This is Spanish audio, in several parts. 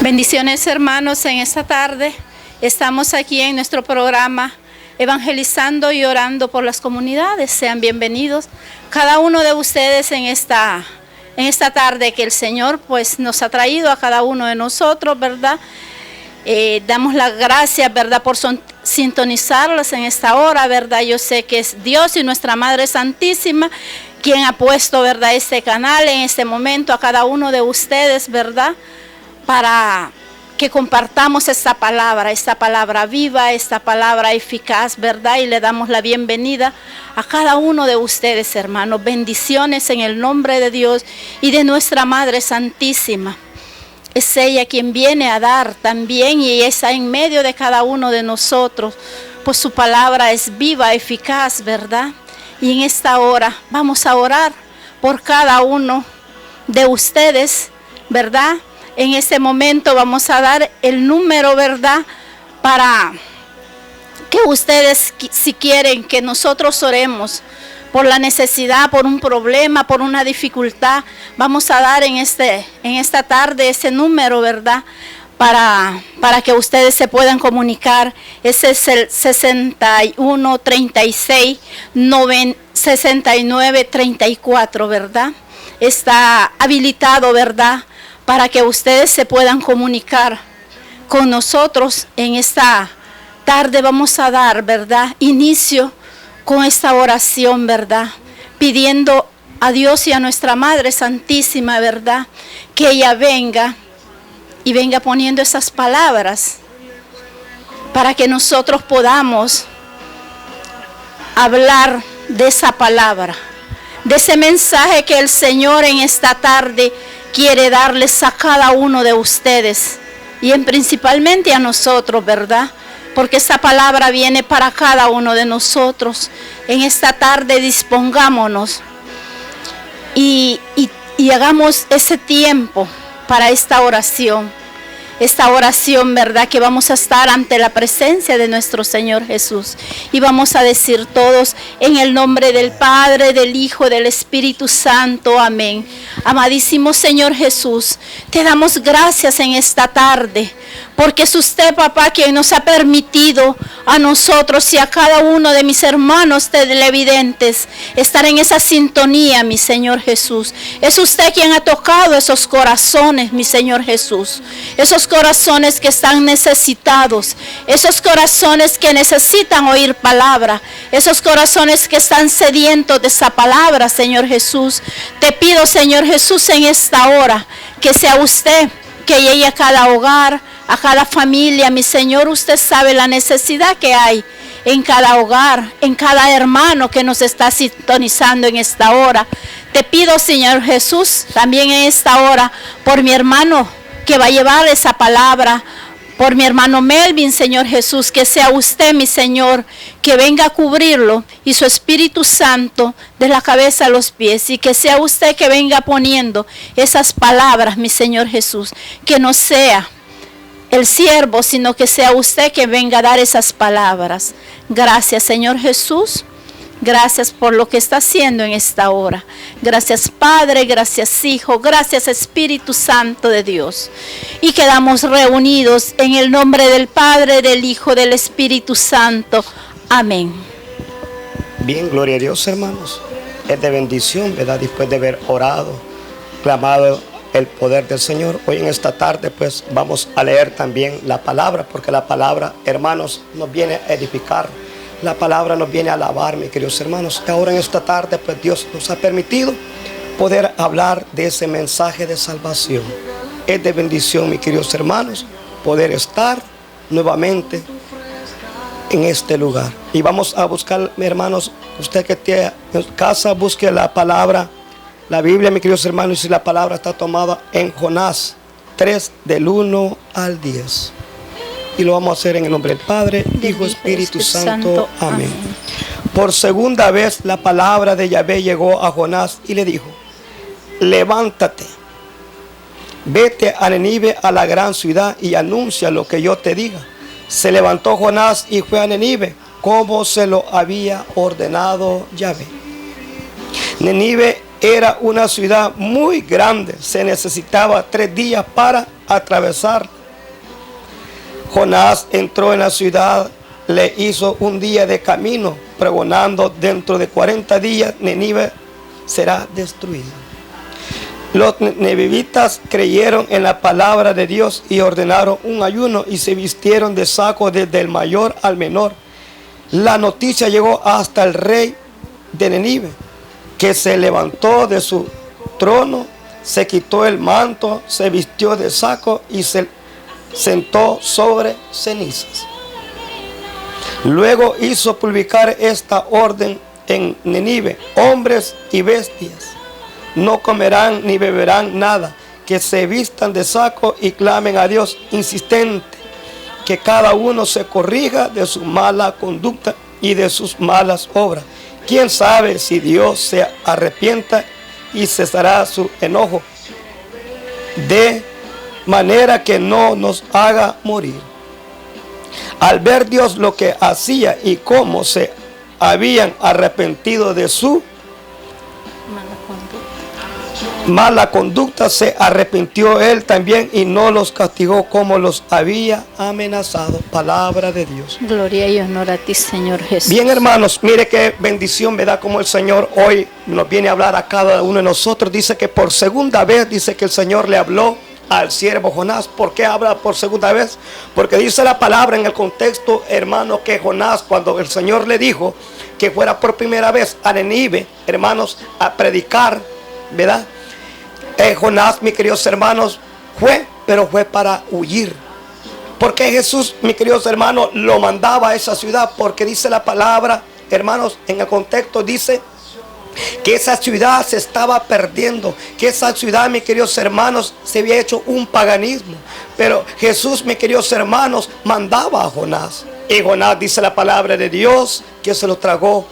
Bendiciones, hermanos. En esta tarde estamos aquí en nuestro programa evangelizando y orando por las comunidades. Sean bienvenidos cada uno de ustedes en esta tarde que el Señor pues nos ha traído a cada uno de nosotros, ¿verdad? Damos las gracias, ¿verdad?, por sintonizarlas en esta hora, ¿verdad? Yo sé que es Dios y nuestra Madre Santísima quien ha puesto, ¿verdad?, este canal en este momento a cada uno de ustedes, ¿verdad?, para que compartamos esta palabra viva, esta palabra eficaz, ¿verdad? Y le damos la bienvenida a cada uno de ustedes, hermanos. Bendiciones en el nombre de Dios y de nuestra Madre Santísima. Es ella quien viene a dar también y ella está en medio de cada uno de nosotros, pues su palabra es viva, eficaz, ¿verdad? Y en esta hora vamos a orar por cada uno de ustedes, ¿verdad? En este momento vamos a dar el número, ¿verdad?, para que ustedes, si quieren que nosotros oremos por la necesidad, por un problema, por una dificultad, vamos a dar en esta tarde ese número, ¿verdad?, para que ustedes se puedan comunicar. Ese es el 61 36 69 34, ¿verdad? Está habilitado, ¿verdad?, para que ustedes se puedan comunicar con nosotros. En esta tarde vamos a dar, ¿verdad?, inicio con esta oración, ¿verdad?, pidiendo a Dios y a nuestra Madre Santísima, ¿verdad?, que ella venga y venga poniendo esas palabras para que nosotros podamos hablar de esa palabra, de ese mensaje que el Señor en esta tarde quiere darles a cada uno de ustedes y principalmente a nosotros, ¿verdad? Porque esta palabra viene para cada uno de nosotros. En esta tarde dispongámonos y hagamos ese tiempo para esta oración, ¿verdad?, que vamos a estar ante la presencia de nuestro Señor Jesús. Y vamos a decir todos en el nombre del Padre, del Hijo, del Espíritu Santo. Amén. Amadísimo Señor Jesús, te damos gracias en esta tarde, porque es usted, papá, quien nos ha permitido a nosotros y a cada uno de mis hermanos televidentes estar en esa sintonía, mi Señor Jesús. Es usted quien ha tocado esos corazones, mi Señor Jesús. Esos corazones que están necesitados, esos corazones que necesitan oír palabra, esos corazones que están sedientos de esa palabra, Señor Jesús. Te pido, Señor Jesús, en esta hora, que sea usted que llegue a cada hogar, a cada familia, mi Señor. Usted sabe la necesidad que hay en cada hogar, en cada hermano que nos está sintonizando en esta hora. Te pido, Señor Jesús, también en esta hora, por mi hermano que va a llevar esa palabra, por mi hermano Melvin, Señor Jesús, que sea usted, mi Señor, que venga a cubrirlo y su Espíritu Santo de la cabeza a los pies, y que sea usted que venga poniendo esas palabras, mi Señor Jesús, que no sea el siervo, sino que sea usted que venga a dar esas palabras. Gracias, Señor Jesús. Gracias por lo que está haciendo en esta hora. Gracias, Padre, gracias, Hijo, gracias, Espíritu Santo de Dios. Y quedamos reunidos en el nombre del Padre, del Hijo, del Espíritu Santo. Amén. Bien, gloria a Dios, hermanos. Es de bendición, ¿verdad? Después de haber orado, clamado el poder del Señor. Hoy en esta tarde, pues, vamos a leer también la palabra, porque la palabra, hermanos, nos viene a edificar. La palabra nos viene a alabar, mis queridos hermanos. Ahora en esta tarde, pues Dios nos ha permitido poder hablar de ese mensaje de salvación. Es de bendición, mis queridos hermanos, poder estar nuevamente en este lugar. Y vamos a buscar, mis hermanos, usted que tiene en casa, busque la palabra, la Biblia, mis queridos hermanos, y si la palabra está tomada en Jonás 3, del 1 al 10. Y lo vamos a hacer en el nombre del Padre, Hijo, Espíritu Santo. Amén. Por segunda vez la palabra de Yahvé llegó a Jonás y le dijo: levántate, vete a Nínive, a la gran ciudad, y anuncia lo que yo te diga. Se levantó Jonás y fue a Nínive, como se lo había ordenado Yahvé. Nínive era una ciudad muy grande, se necesitaba 3 días para atravesar. Jonás entró en la ciudad, le hizo un día de camino, pregonando: dentro de 40 días Nínive será destruida. Los ninivitas creyeron en la palabra de Dios y ordenaron un ayuno y se vistieron de saco desde el mayor al menor. La noticia llegó hasta el rey de Nínive, que se levantó de su trono, se quitó el manto, se vistió de saco y se sentó sobre cenizas. Luego hizo publicar esta orden en Nínive: hombres y bestias no comerán ni beberán nada, que se vistan de saco y clamen a Dios insistente, que cada uno se corrija de su mala conducta y de sus malas obras. ¿Quién sabe si Dios se arrepienta y cesará su enojo, de manera que no nos haga morir? Al ver Dios lo que hacía y cómo se habían arrepentido de su mala conducta, se arrepintió él también y no los castigó como los había amenazado. Palabra de Dios. Gloria y honor a ti, Señor Jesús. Bien, hermanos, mire qué bendición me da como el Señor hoy nos viene a hablar a cada uno de nosotros. Dice que por segunda vez, dice que el Señor le habló al siervo Jonás. ¿Por qué habla por segunda vez? Porque dice la palabra en el contexto, hermano, que Jonás, cuando el Señor le dijo que fuera por primera vez a Nínive, hermanos, a predicar, ¿verdad? Jonás, mis queridos hermanos, pero fue para huir. Porque Jesús, mis queridos hermanos, lo mandaba a esa ciudad, porque dice la palabra, hermanos, en el contexto dice que esa ciudad se estaba perdiendo, que esa ciudad, mis queridos hermanos, se había hecho un paganismo. Pero Jesús, mis queridos hermanos, mandaba a Jonás. Y Jonás, dice la palabra de Dios, que se lo tragó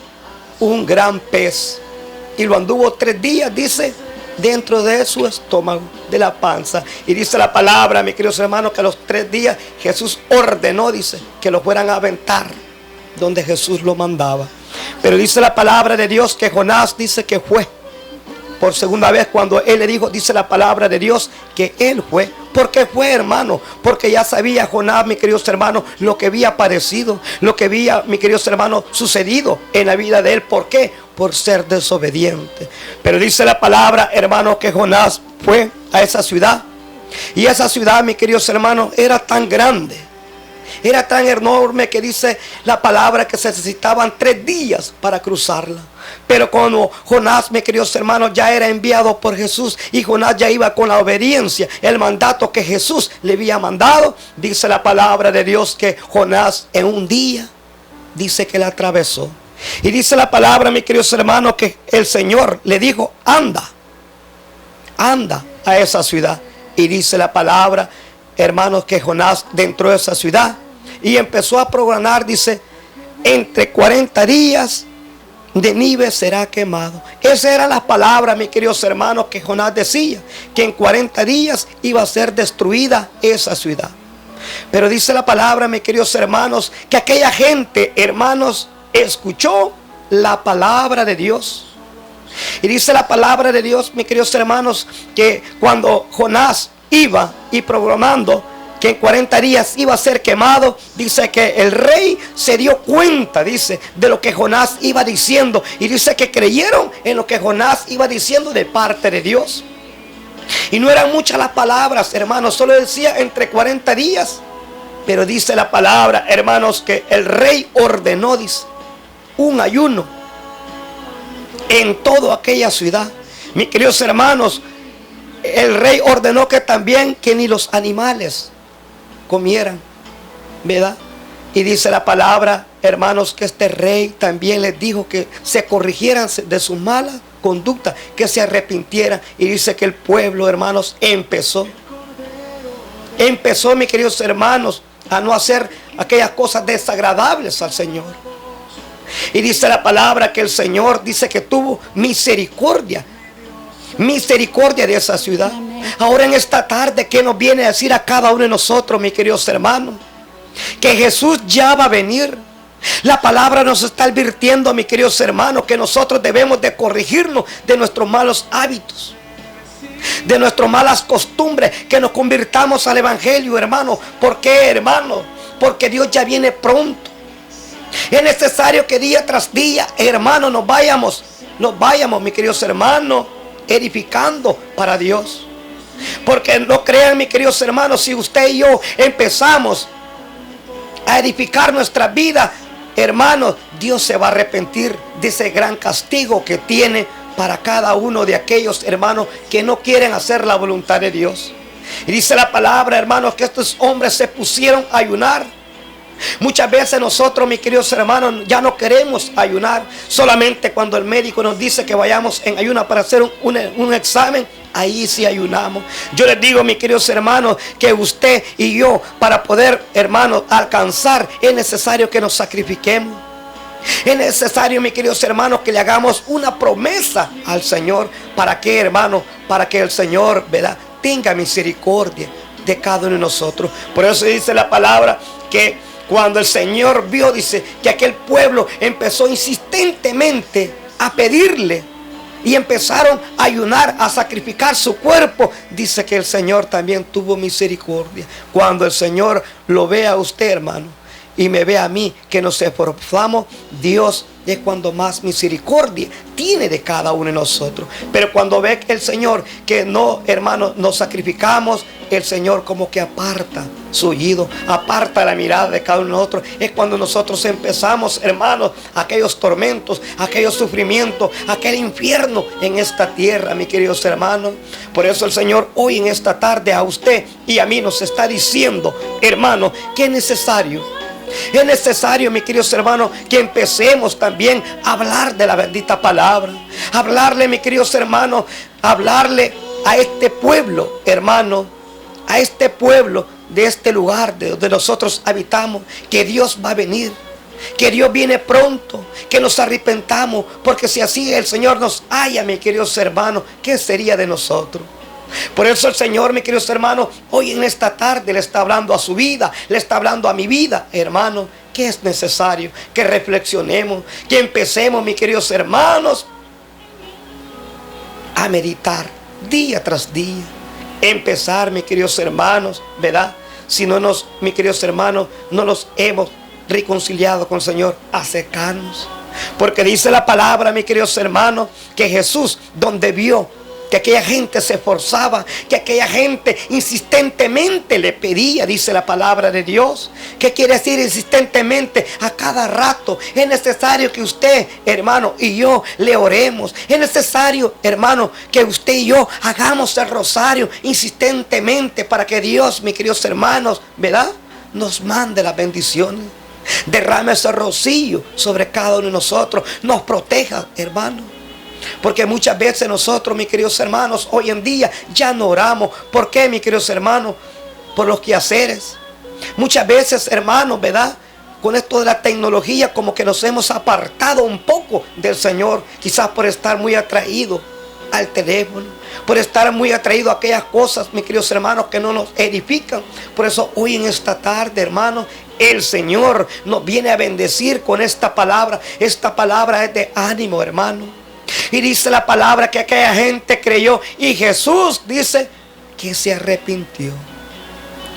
un gran pez. Y lo anduvo 3 días, dice, dentro de su estómago, de la panza. Y dice la palabra, mis queridos hermanos, que a los 3 días Jesús ordenó, dice, que lo fueran a aventar donde Jesús lo mandaba. Pero dice la palabra de Dios que Jonás, dice que fue por segunda vez. Cuando él le dijo, dice la palabra de Dios que él fue. ¿Por qué fue, hermano? Porque ya sabía Jonás, mis queridos hermanos, lo que había padecido, lo que había, mis queridos hermanos, sucedido en la vida de él. ¿Por qué? Por ser desobediente. Pero dice la palabra, hermanos, que Jonás fue a esa ciudad. Y esa ciudad, mis queridos hermanos, era tan grande, era tan enorme, que dice la palabra que se necesitaban 3 días para cruzarla. Pero cuando Jonás, mis queridos hermanos, ya era enviado por Jesús, y Jonás ya iba con la obediencia, el mandato que Jesús le había mandado, dice la palabra de Dios que Jonás en un día, dice que la atravesó. Y dice la palabra, mis queridos hermanos, que el Señor le dijo: anda a esa ciudad. Y dice la palabra, hermanos, que Jonás entró a esa ciudad y empezó a programar, dice, entre 40 días Nínive será quemado. Esas eran las palabras, mis queridos hermanos, que Jonás decía, que en 40 días iba a ser destruida esa ciudad. Pero dice la palabra, mis queridos hermanos, que aquella gente, hermanos, escuchó la palabra de Dios. Y dice la palabra de Dios, mis queridos hermanos, que cuando Jonás iba y programando que en 40 días iba a ser quemado, dice que el rey se dio cuenta, dice, de lo que Jonás iba diciendo. Y dice que creyeron en lo que Jonás iba diciendo de parte de Dios. Y no eran muchas las palabras, hermanos, solo decía entre 40 días. Pero dice la palabra, hermanos, que el rey ordenó, dice, un ayuno en toda aquella ciudad. Mis queridos hermanos, el rey ordenó que también que ni los animales comieran, ¿verdad? Y dice la palabra, hermanos, que este rey también les dijo que se corrigieran de su mala conducta, que se arrepintieran. Y dice que el pueblo, hermanos, empezó, mis queridos hermanos, a no hacer aquellas cosas desagradables al Señor. Y dice la palabra que el Señor dice que tuvo misericordia de esa ciudad. Ahora en esta tarde, ¿qué nos viene a decir a cada uno de nosotros, mis queridos hermanos? Que Jesús ya va a venir. La palabra nos está advirtiendo, mis queridos hermanos, que nosotros debemos de corregirnos de nuestros malos hábitos. de nuestras malas costumbres, que nos convirtamos al evangelio, hermano. ¿Por qué, hermano? Porque Dios ya viene pronto. Es necesario que día tras día, hermano, nos vayamos, mis queridos hermanos, edificando para Dios. Porque no crean, mis queridos hermanos, si usted y yo empezamos a edificar nuestra vida, hermanos, Dios se va a arrepentir de ese gran castigo que tiene para cada uno de aquellos hermanos que no quieren hacer la voluntad de Dios. Y dice la palabra, hermanos, que estos hombres se pusieron a ayunar. Muchas veces nosotros, mis queridos hermanos, ya no queremos ayunar. Solamente cuando el médico nos dice que vayamos en ayuno para hacer un examen, ahí sí ayunamos. Yo les digo, mis queridos hermanos, que usted y yo, para poder, hermanos, alcanzar, es necesario que nos sacrifiquemos. Es necesario, mis queridos hermanos, que le hagamos una promesa al Señor. ¿Para qué, hermano? Para que el Señor, ¿verdad?, tenga misericordia de cada uno de nosotros. Por eso dice la palabra que cuando el Señor vio, dice, que aquel pueblo empezó insistentemente a pedirle y empezaron a ayunar, a sacrificar su cuerpo, dice que el Señor también tuvo misericordia. Cuando el Señor lo ve a usted, hermano, y me ve a mí, que nos esforzamos, Dios es cuando más misericordia tiene de cada uno de nosotros. Pero cuando ve el Señor que no, hermano, nos sacrificamos, el Señor como que aparta su oído, aparta la mirada de cada uno de nosotros. Es cuando nosotros empezamos, hermanos, aquellos tormentos, aquellos sufrimientos, aquel infierno en esta tierra, mis queridos hermanos. Por eso el Señor hoy en esta tarde a usted y a mí nos está diciendo, hermano, que es necesario, mis queridos hermanos, que empecemos también a hablar de la bendita palabra. Hablarle, mis queridos hermanos, hablarle a este pueblo, hermano, a este pueblo de este lugar de donde nosotros habitamos, que Dios va a venir, que Dios viene pronto, que nos arrepentamos, porque si así el Señor nos halla, mis queridos hermanos, ¿qué sería de nosotros? Por eso el Señor, mis queridos hermanos, hoy en esta tarde le está hablando a su vida, le está hablando a mi vida, hermano, que es necesario que reflexionemos, que empecemos, mis queridos hermanos, a meditar día tras día. Empezar, mis queridos hermanos, ¿verdad? Si no nos, mis queridos hermanos, no nos hemos reconciliado con el Señor, acercarnos. Porque dice la palabra, mis queridos hermanos, que Jesús, donde vio que aquella gente se esforzaba, que aquella gente insistentemente le pedía, dice la palabra de Dios. ¿Qué quiere decir insistentemente? A cada rato. Es necesario que usted, hermano, y yo le oremos. Es necesario, hermano, que usted y yo hagamos el rosario insistentemente para que Dios, mis queridos hermanos, ¿verdad?, nos mande las bendiciones. Derrame ese rocío sobre cada uno de nosotros. Nos proteja, hermano. Porque muchas veces nosotros, mis queridos hermanos, hoy en día ya no oramos. ¿Por qué, mis queridos hermanos? Por los quehaceres. Muchas veces, hermanos, ¿verdad?, con esto de la tecnología, como que nos hemos apartado un poco del Señor. Quizás por estar muy atraídos al teléfono, por estar muy atraídos a aquellas cosas, mis queridos hermanos, que no nos edifican. Por eso hoy en esta tarde, hermanos, el Señor nos viene a bendecir con esta palabra. Esta palabra es de ánimo, hermano. Y dice la palabra que aquella gente creyó y Jesús dice que se arrepintió.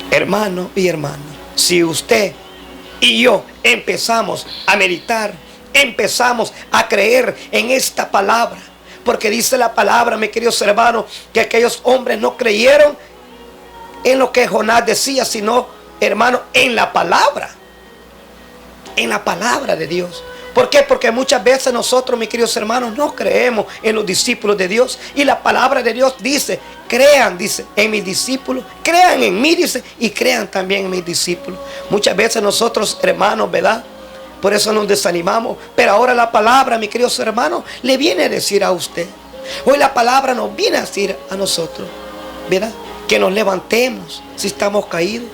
Hermano y hermana, si usted y yo empezamos a meditar, empezamos a creer en esta palabra, porque dice la palabra, mis queridos hermanos, que aquellos hombres no creyeron en lo que Jonás decía, sino, hermano, en la palabra de Dios. ¿Por qué? Porque muchas veces nosotros, mis queridos hermanos, no creemos en los discípulos de Dios. Y la palabra de Dios dice, crean, dice, en mis discípulos, crean en mí, dice, y crean también en mis discípulos. Muchas veces nosotros, hermanos, ¿verdad?, por eso nos desanimamos. Pero ahora la palabra, mis queridos hermanos, le viene a decir a usted. Hoy la palabra nos viene a decir a nosotros, ¿verdad?, que nos levantemos si estamos caídos.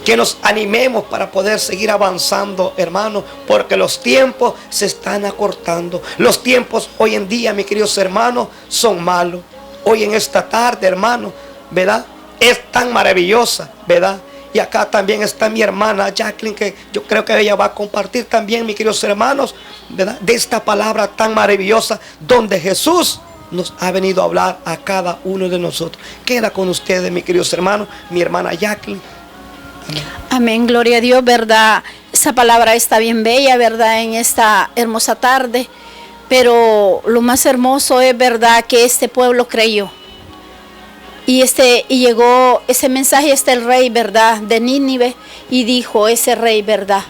Que nos animemos para poder seguir avanzando, hermanos, porque los tiempos se están acortando. Los tiempos hoy en día, mis queridos hermanos, son malos. Hoy en esta tarde, hermanos, ¿verdad?, es tan maravillosa, ¿verdad? Y acá también está mi hermana Jacqueline, que yo creo que ella va a compartir también, mis queridos hermanos, ¿verdad?, de esta palabra tan maravillosa, donde Jesús nos ha venido a hablar a cada uno de nosotros. Queda con ustedes, mis queridos hermanos, mi hermana Jacqueline. Amén. Amén, gloria a Dios, ¿verdad? Esa palabra está bien bella, ¿verdad? En esta hermosa tarde, pero lo más hermoso es, ¿verdad?, que este pueblo creyó. Y llegó ese mensaje, el rey, ¿verdad?, de Nínive, y dijo ese rey, ¿verdad?,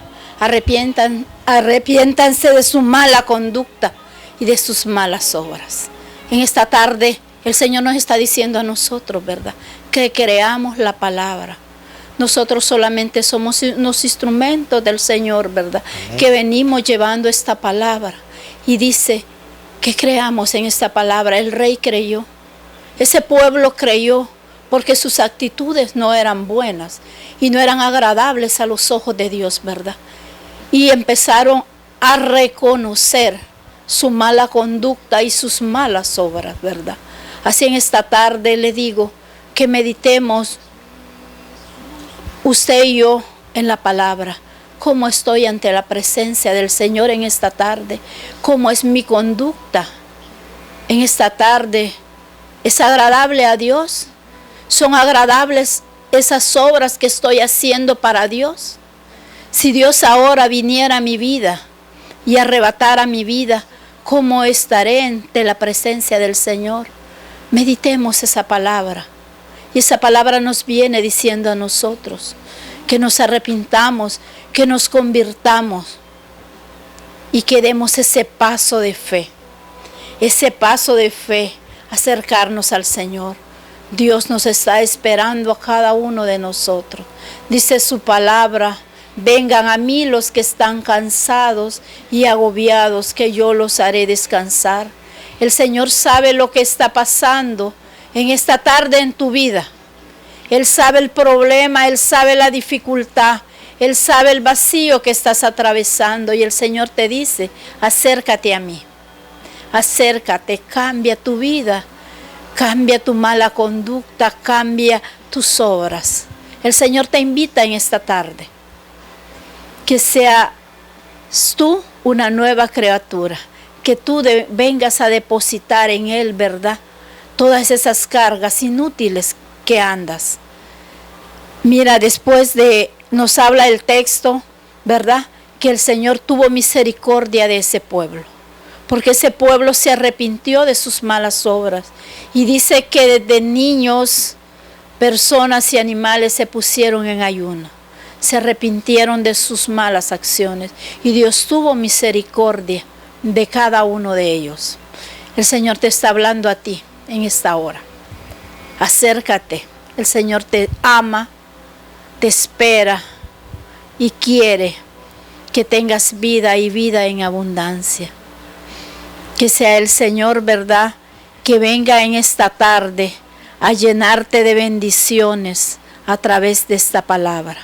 arrepiéntanse de su mala conducta y de sus malas obras. En esta tarde el Señor nos está diciendo a nosotros, ¿verdad?, que creamos la palabra. Nosotros solamente somos unos instrumentos del Señor, ¿verdad?, amén, que venimos llevando esta palabra. Y dice que creamos en esta palabra. El rey creyó. Ese pueblo creyó porque sus actitudes no eran buenas y no eran agradables a los ojos de Dios, ¿verdad? Y empezaron a reconocer su mala conducta y sus malas obras, ¿verdad? Así en esta tarde le digo que meditemos usted y yo en la palabra. ¿Cómo estoy ante la presencia del Señor en esta tarde? ¿Cómo es mi conducta en esta tarde? ¿Es agradable a Dios? ¿Son agradables esas obras que estoy haciendo para Dios? Si Dios ahora viniera a mi vida y arrebatara mi vida, ¿cómo estaré ante la presencia del Señor? Meditemos esa palabra. Y esa palabra nos viene diciendo a nosotros que nos arrepintamos, que nos convirtamos y que demos ese paso de fe. Ese paso de fe, acercarnos al Señor. Dios nos está esperando a cada uno de nosotros. Dice su palabra: vengan a mí los que están cansados y agobiados, que yo los haré descansar. El Señor sabe lo que está pasando en esta tarde en tu vida. Él sabe el problema, Él sabe la dificultad, Él sabe el vacío que estás atravesando, y el Señor te dice: acércate a mí. Acércate, cambia tu vida, cambia tu mala conducta, cambia tus obras. El Señor te invita en esta tarde que seas tú una nueva criatura, que tú vengas a depositar en Él, ¿verdad?, todas esas cargas inútiles que andas. Mira, nos habla el texto, ¿verdad?, que el Señor tuvo misericordia de ese pueblo, porque ese pueblo se arrepintió de sus malas obras. Y dice que desde niños, personas y animales se pusieron en ayuno, se arrepintieron de sus malas acciones, y Dios tuvo misericordia de cada uno de ellos. El Señor te está hablando a ti en esta hora. Acércate, el Señor te ama, te espera y quiere que tengas vida y vida en abundancia. Que sea el Señor, ¿verdad?, que venga en esta tarde a llenarte de bendiciones a través de esta palabra.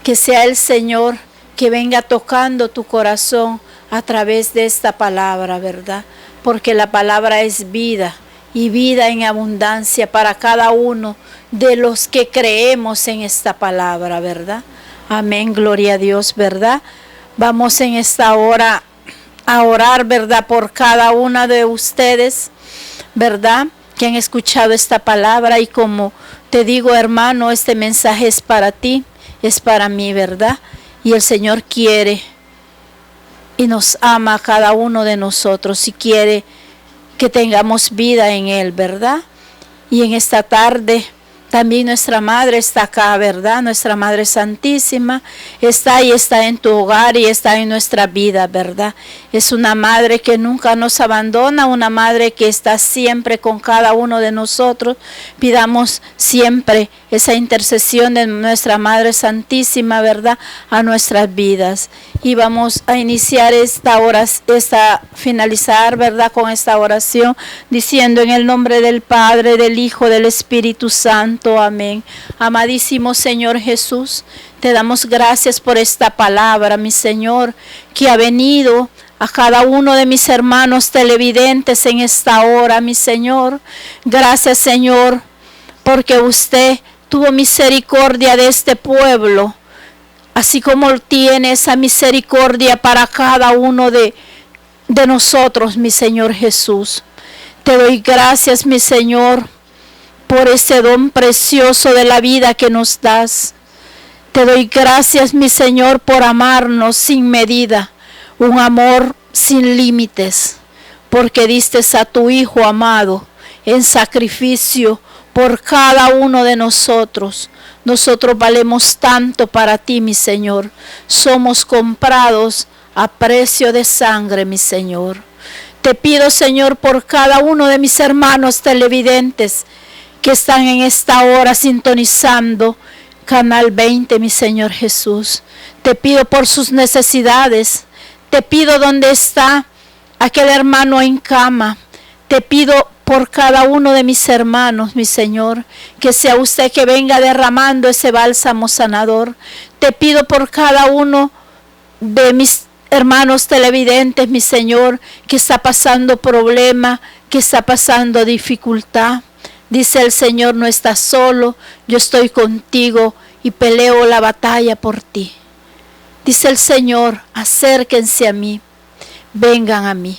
Que sea el Señor que venga tocando tu corazón a través de esta palabra, ¿verdad? Porque la palabra es vida, y vida en abundancia para cada uno de los que creemos en esta palabra, ¿verdad? Amén, gloria a Dios, ¿verdad? Vamos en esta hora a orar, ¿verdad?, por cada una de ustedes, ¿verdad?, que han escuchado esta palabra. Y como te digo, hermano, este mensaje es para ti, es para mí, ¿verdad? Y el Señor quiere y nos ama a cada uno de nosotros y quiere que tengamos vida en Él, ¿verdad? Y en esta tarde también nuestra Madre está acá, ¿verdad? Nuestra Madre Santísima está ahí, está en tu hogar y está en nuestra vida, ¿verdad? Es una Madre que nunca nos abandona, una Madre que está siempre con cada uno de nosotros. Pidamos siempre esa intercesión de nuestra Madre Santísima, ¿verdad?, a nuestras vidas. Y vamos a iniciar finalizar, ¿verdad?, con esta oración, diciendo: en el nombre del Padre, del Hijo, del Espíritu Santo. Amén. Amadísimo Señor Jesús, te damos gracias por esta palabra, mi Señor, que ha venido a cada uno de mis hermanos televidentes en esta hora, mi Señor. Gracias, Señor, porque usted tuvo misericordia de este pueblo, así como tiene esa misericordia para cada uno de nosotros, mi Señor Jesús. Te doy gracias, mi Señor, por ese don precioso de la vida que nos das. Te doy gracias, mi Señor, por amarnos sin medida, un amor sin límites, porque diste a tu Hijo amado en sacrificio por cada uno de nosotros. Nosotros valemos tanto para ti, mi Señor. Somos comprados a precio de sangre, mi Señor. Te pido, Señor, por cada uno de mis hermanos televidentes que están en esta hora sintonizando Canal 20, mi Señor Jesús. Te pido por sus necesidades. Te pido donde está aquel hermano en cama. Te pido por cada uno de mis hermanos, mi Señor, que sea usted que venga derramando ese bálsamo sanador. Te pido por cada uno de mis hermanos televidentes, mi Señor, que está pasando problema, que está pasando dificultad. Dice el Señor, no estás solo, yo estoy contigo y peleo la batalla por ti. Dice el Señor, acérquense a mí, vengan a mí.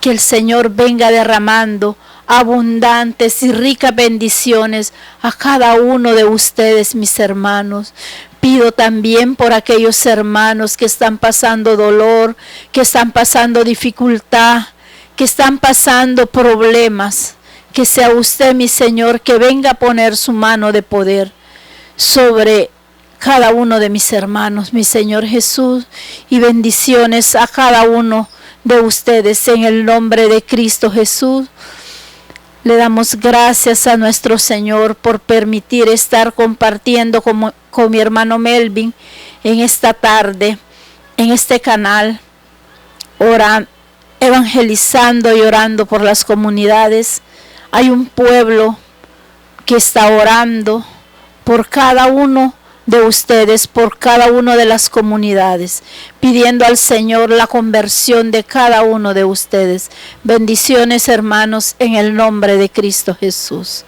Que el Señor venga derramando abundantes y ricas bendiciones a cada uno de ustedes, mis hermanos. Pido también por aquellos hermanos que están pasando dolor, que están pasando dificultad, que están pasando problemas. Que sea usted, mi Señor, que venga a poner su mano de poder sobre cada uno de mis hermanos, mi Señor Jesús, y bendiciones a cada uno de ustedes en el nombre de Cristo Jesús. Le damos gracias a nuestro Señor por permitir estar compartiendo con mi hermano Melvin en esta tarde, en este canal, evangelizando y orando por las comunidades. Hay un pueblo que está orando por cada uno de ustedes, por cada una de las comunidades, pidiendo al Señor la conversión de cada uno de ustedes. Bendiciones, hermanos, en el nombre de Cristo Jesús.